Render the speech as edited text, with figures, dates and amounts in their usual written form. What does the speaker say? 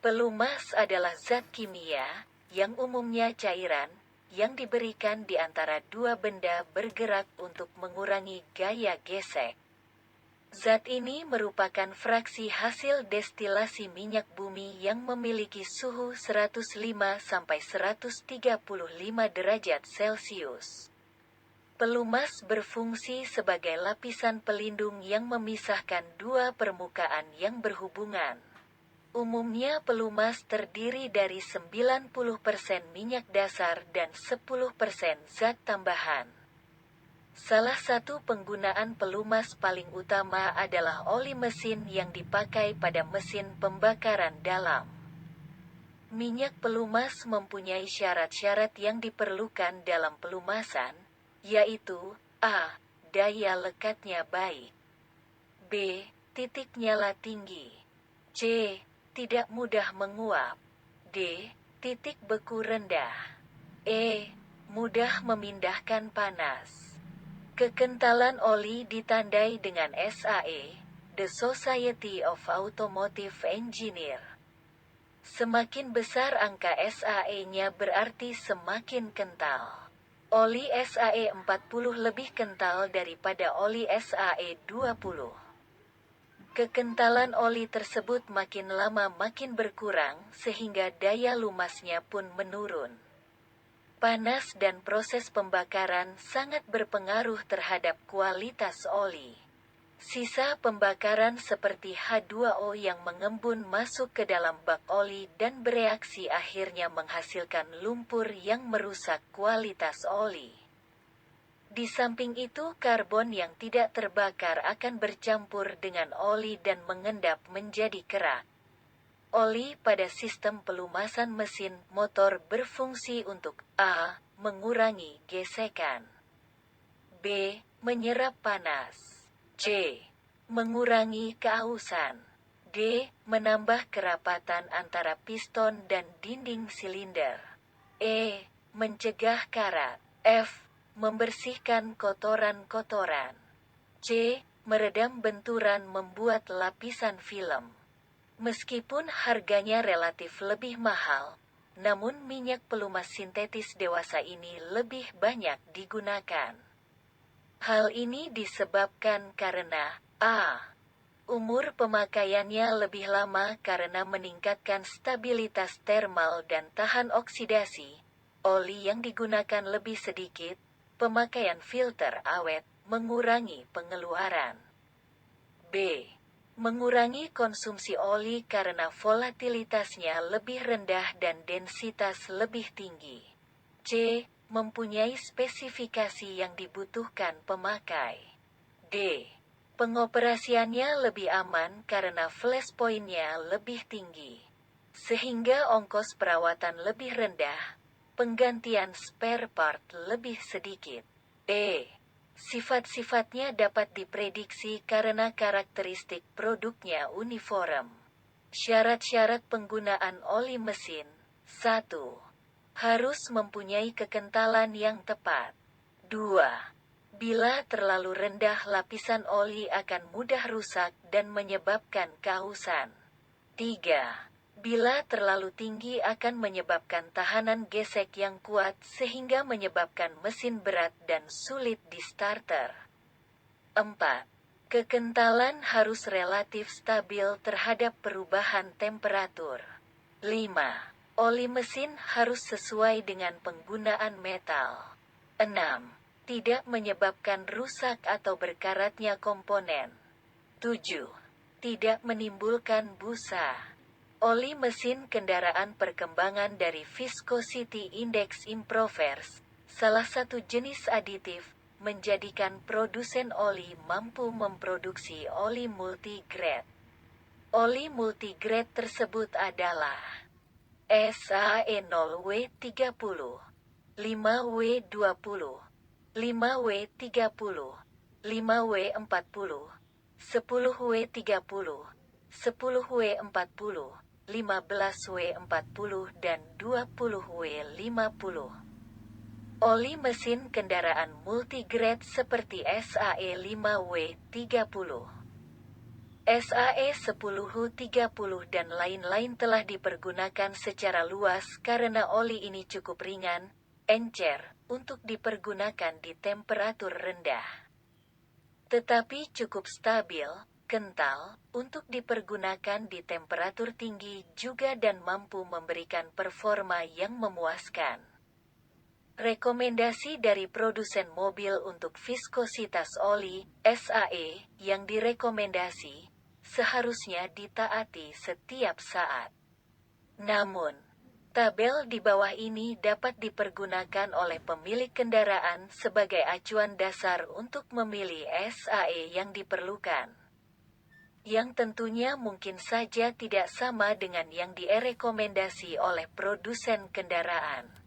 Pelumas adalah zat kimia, yang umumnya cairan, yang diberikan di antara dua benda bergerak untuk mengurangi gaya gesek. Zat ini merupakan fraksi hasil destilasi minyak bumi yang memiliki suhu 105–135 derajat Celcius. Pelumas berfungsi sebagai lapisan pelindung yang memisahkan dua permukaan yang berhubungan. Umumnya pelumas terdiri dari 90% minyak dasar dan 10% zat tambahan. Salah satu penggunaan pelumas paling utama adalah oli mesin yang dipakai pada mesin pembakaran dalam. Minyak pelumas mempunyai syarat-syarat yang diperlukan dalam pelumasan, yaitu a. Daya lekatnya baik, b. Titik nyala tinggi, c. Tidak mudah menguap, d. Titik beku rendah, e. Mudah memindahkan panas. Kekentalan oli ditandai dengan SAE, The Society of Automotive Engineer. Semakin besar angka SAE-nya berarti semakin kental. Oli SAE 40 lebih kental daripada oli SAE 20. Kekentalan oli tersebut makin lama makin berkurang sehingga daya lumasnya pun menurun. Panas dan proses pembakaran sangat berpengaruh terhadap kualitas oli. Sisa pembakaran seperti H2O yang mengembun masuk ke dalam bak oli dan bereaksi akhirnya menghasilkan lumpur yang merusak kualitas oli. Di samping itu karbon yang tidak terbakar akan bercampur dengan oli dan mengendap menjadi kerak. Oli pada sistem pelumasan mesin motor berfungsi untuk a. Mengurangi gesekan, b. Menyerap panas, c. Mengurangi keausan, d. Menambah kerapatan antara piston dan dinding silinder, e. Mencegah karat, f. Membersihkan kotoran-kotoran, c. Meredam benturan membuat lapisan film. Meskipun harganya relatif lebih mahal, namun minyak pelumas sintetis dewasa ini lebih banyak digunakan. Hal ini disebabkan karena a. Umur pemakaiannya lebih lama karena meningkatkan stabilitas termal dan tahan oksidasi, oli yang digunakan lebih sedikit, pemakaian filter awet, mengurangi pengeluaran. b. Mengurangi konsumsi oli karena volatilitasnya lebih rendah dan densitas lebih tinggi. C. Mempunyai spesifikasi yang dibutuhkan pemakai. D. Pengoperasiannya lebih aman karena flashpoint-nya lebih tinggi, sehingga ongkos perawatan lebih rendah, penggantian spare part lebih sedikit. E. Sifat-sifatnya dapat diprediksi karena karakteristik produknya uniform. Syarat-syarat penggunaan oli mesin. 1. Harus mempunyai kekentalan yang tepat. 2. Bila terlalu rendah lapisan oli akan mudah rusak dan menyebabkan keausan. 3. Bila terlalu tinggi akan menyebabkan tahanan gesek yang kuat sehingga menyebabkan mesin berat dan sulit di starter. 4. Kekentalan harus relatif stabil terhadap perubahan temperatur. 5. Oli mesin harus sesuai dengan penggunaan metal. 6. Tidak menyebabkan rusak atau berkaratnya komponen. 7. Tidak menimbulkan busa. Oli mesin kendaraan perkembangan dari Viscosity Index Improvers, salah satu jenis aditif, menjadikan produsen oli mampu memproduksi oli multigrade. Oli multigrade tersebut adalah SAE0W30, 5W20, 5W30, 5W40, 10W30, 10W40, 15W40 dan 20W50. Oli mesin kendaraan multigrade seperti SAE5W30. SAE 1030 dan lain-lain telah dipergunakan secara luas karena oli ini cukup ringan, encer, untuk dipergunakan di temperatur rendah. Tetapi cukup stabil, kental, untuk dipergunakan di temperatur tinggi juga dan mampu memberikan performa yang memuaskan. Rekomendasi dari produsen mobil untuk viskositas oli, SAE, yang direkomendasi, seharusnya ditaati setiap saat. Namun, tabel di bawah ini dapat dipergunakan oleh pemilik kendaraan sebagai acuan dasar untuk memilih SAE yang diperlukan. Yang tentunya mungkin saja tidak sama dengan yang direkomendasi oleh produsen kendaraan.